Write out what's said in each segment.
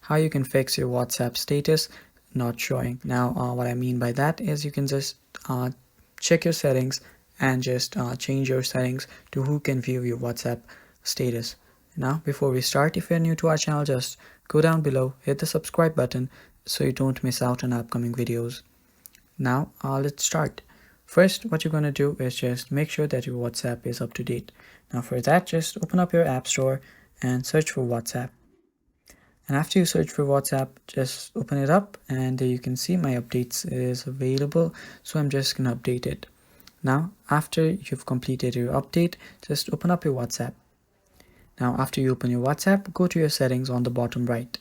how you can fix your WhatsApp status not showing. Now what I mean by that is you can just check your settings and just change your settings to who can view your WhatsApp status. Now before we start, if you're new to our channel, just go down below, hit the subscribe button so you don't miss out on upcoming videos. Now let's start. First, what you're going to do is just make sure that your WhatsApp is up to date. Now for that, just open up your app store and search for WhatsApp. And after you search for WhatsApp, just open it up and there you can see my updates is available. So I'm just going to update it. Now, after you've completed your update, just open up your WhatsApp. Now, after you open your WhatsApp, go to your settings on the bottom right.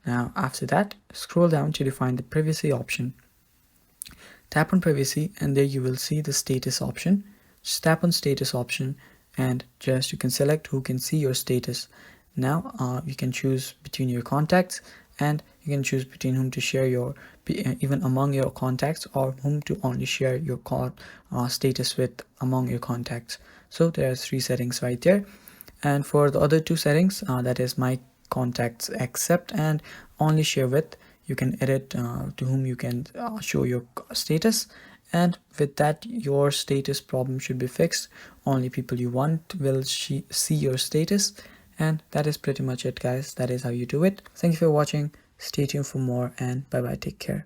Now, after that, scroll down till you find the privacy option. Tap on privacy and there you will see the status option. Just tap on status option and just you can select who can see your status. Now you can choose between your contacts and you can choose between whom to share your even among your contacts or whom to only share your status with among your contacts. So there are 3 settings right there. And for the other 2 settings, that is my contacts accept and only share with, you can edit to whom you can show your status, and with that your status problem should be fixed. Only people you want will see your status, and that is pretty much it, guys. That is how you do it. Thank you for watching. Stay tuned for more, and bye bye, take care.